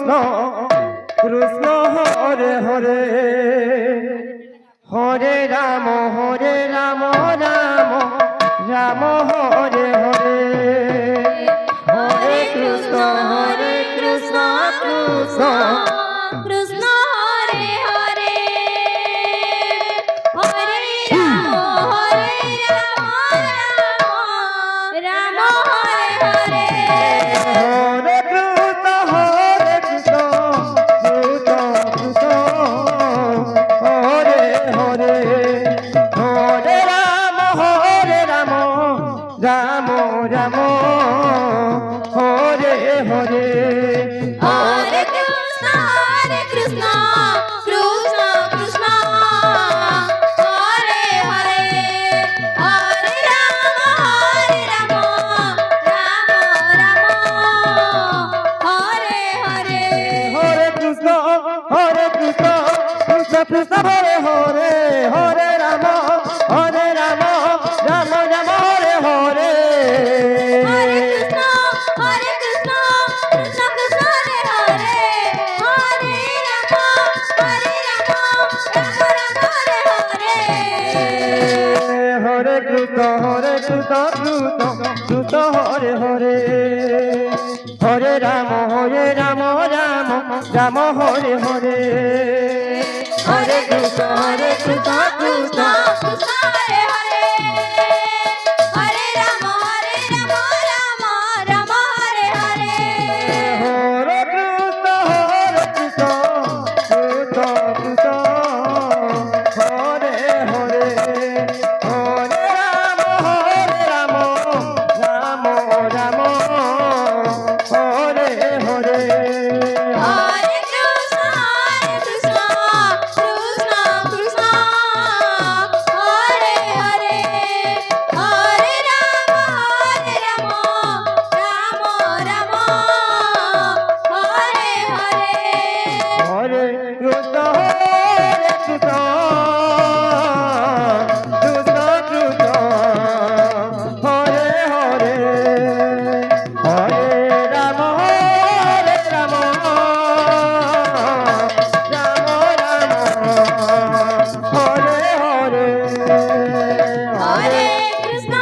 Krishna Krishna Hare Hare Hare Ram Ram Ram Hare Hare Hare Krishna Krishna Krishna Hare Hare Hare Ram Ram Hare Hare Hare Krishna Krishna Krishna Hare Hare Hare Ram Ram Ram Hare Hare Hare Krishna Krishna Krishna Hare Hare Hare Ram Ram Ram Hare Hare Hare Krishna Krishna Krishna Hare Hare Hare Ram Ram Ram Hare Hare Hare Krishna Krishna Krishna Hare Hare Hare Ram Ram Hare Hare Hare Krishna Krishna Krishna Hare Hare Hare Ram Ram Ram Hare Hare Hare Krishna Krishna Krishna Hare Hare Hare Ram Ram Ram Hare Hare Hare Krishna Krishna Krishna Hare Hare Hare Ram Ram Ram Hare Hare Hare Krishna Krishna Krishna Hare Hare Hare Ram Ram Hare Hare Hare Krishna Krishna Krishna Hare Hare Hare Ram Ram Hare Hare Hare Krishna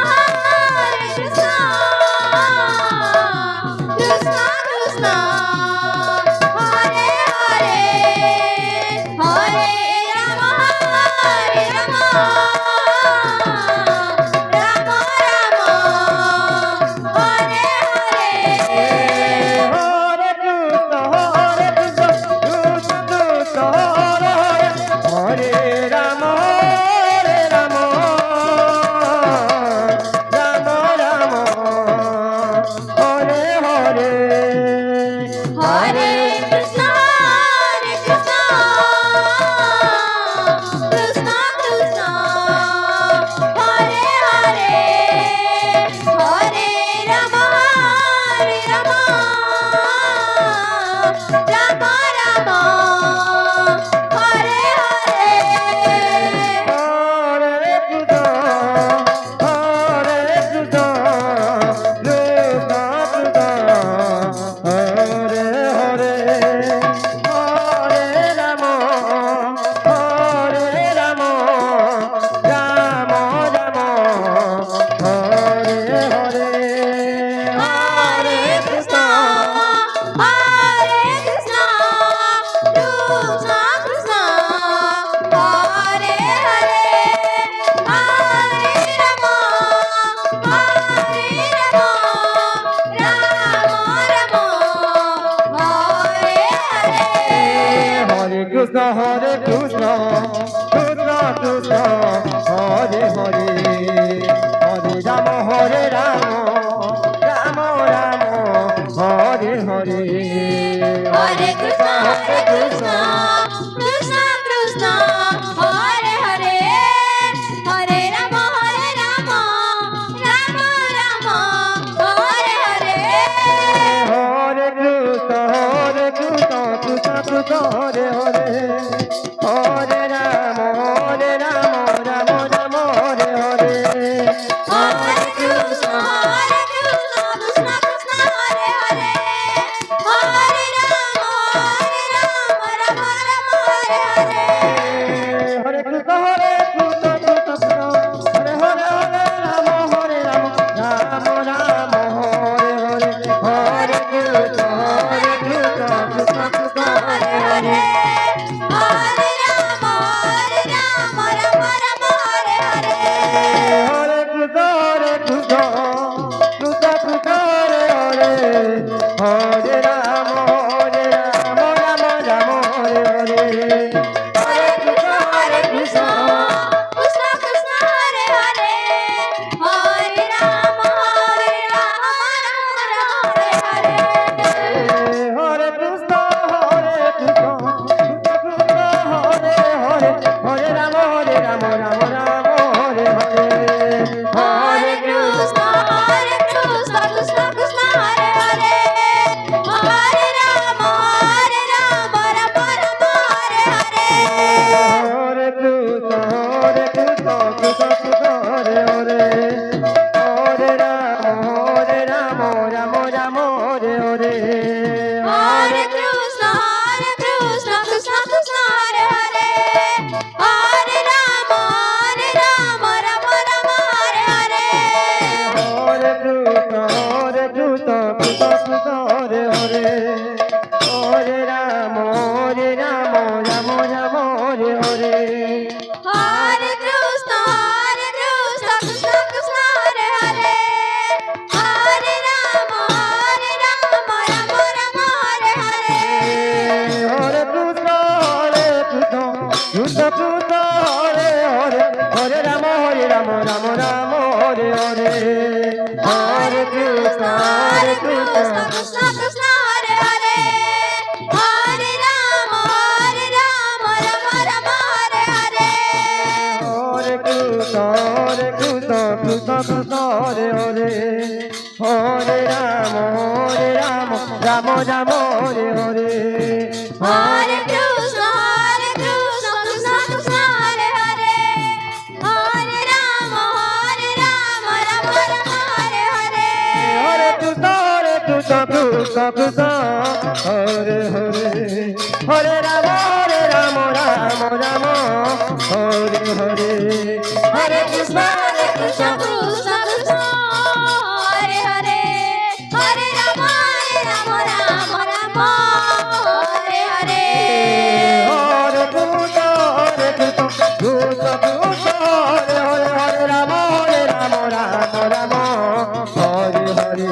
Krishna Krishna Hare Hare Hare Ram Ram Ram Hare Hare Hare Krishna Krishna Hare Hare Hare Ram Ram Ram Hare Hare Hare Krishna Krishna Krishna Hare Hare Hare Ram Ram Ram Hare Hare Hare Krishna Hare Hare Hare Ram Ram Ram Hare Hare Hare Krishna Krishna Krishna Hare Hare Hare Ram Ram Ram Hare Hare Hare Krishna Krishna Krishna Hare Hare Hare Ram Ram Ram Hare Hare Hare Krishna Krishna Krishna Hare Hare Hare Ram Ram Ram Hare Hare Hare Krishna Krishna Krishna Hare Hare Hare Ram Ram Ram Hare Hare Hare Krishna Krishna Krishna Hare Hare Hare Ram Hare Krishna, Hare Krishna, Krishna Krishna, Hare Hare. Hare Rama, Rama Rama, Hare Hare. Hare Krishna, Hare Krishna, Krishna Krishna, Hare Hare. Hare Rama, Rama Rama, Hare Hare. Hare Krishna, Hare Krishna. Krishna Krishna, Hare Hare. Hare Rama, Rama Rama, Hare Hare. Hare Krishna, Hare Krishna, Krishna Krishna, Hare Hare. Hare Rama, Rama Rama, Hare Hare. Hare Krishna, Krishna Krishna, Hare Hare. Hare Rama, Rama Rama, Hare Hare. Hare Krishna, Krishna Krishna, Hare Hare. Hare Rama, Rama Rama, Hare Hare. Hare Krishna, Krishna Krishna, Hare Hare. Hare Rama, Rama Rama, Hare Hare. Hare Krishna, Krishna Krishna, Hare Hare. Hare Rama, Rama Rama, Hare Hare. Hare Krishna, Krishna Krishna, Hare Hare. Hare Rama, Rama Rama, Hare Hare. Hare Krishna, Krishna Krishna, Hare Hare. Hare Rama, Rama Rama, Hare Hare. Hare Krishna, Krishna Krishna, Hare Hare. Hare Rama, Rama Rama, Hare Hare. Hare Krishna, Krishna Krishna, Hare Hare. Hare Rama, Rama Rama, Hare Hare. Hare Krishna, Krishna Krishna, Hare Hare. Hare Rama, Rama Rama, Hare Hare. Hare Krishna, Krishna Krishna, Hare Hare. Hare Rama, Rama Rama, Hare Hare. Hare Krishna, Krishna Krishna, Hare Hare. Hare Rama, Rama Rama, Hare Hare.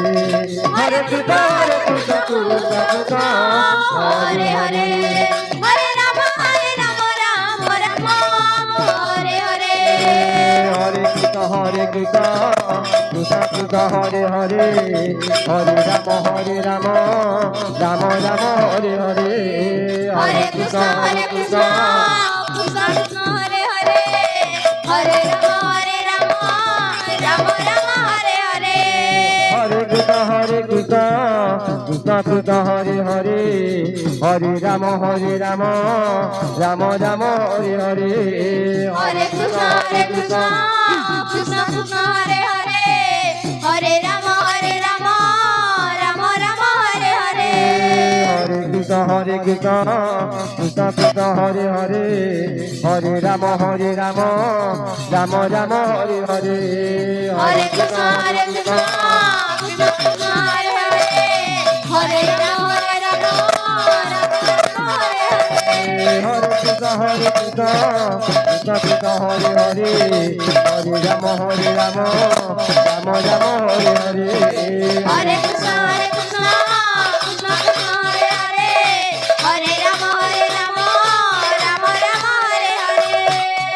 Hare Krishna, Krishna Krishna, Hare Hare. Hare Rama, Rama Rama, Hare Hare. Hare Krishna, Krishna Krishna, Hare Hare. Hare Rama, Rama Rama, Hare Hare. Hare Krishna, Krishna Krishna, Hare Hare. Hare Rama, Rama Rama, Hare Hare. Hare Krishna, Krishna Krishna, Hare Hare. Hare Rama, Rama Rama, Hare Hare. Hare Krishna, Krishna Krishna, Hare Hare. Hare Rama, Rama Rama, Hare Hare. Hare Krishna, Krishna Krishna, Hare Hare. Hare Rama, Rama Rama, Hare Hare. Hare Krishna, Krishna Krishna, Hare Hare. Hare Rama, Rama Rama, Hare Hare. Hare Krishna, Krishna Krishna, Hare Hare. Hare Rama, Rama Hare Hare. Hare Krishna, Krishna Krishna, Hare Hare. Hare Rama, Rama Rama, Hare Hare. Hare Krishna,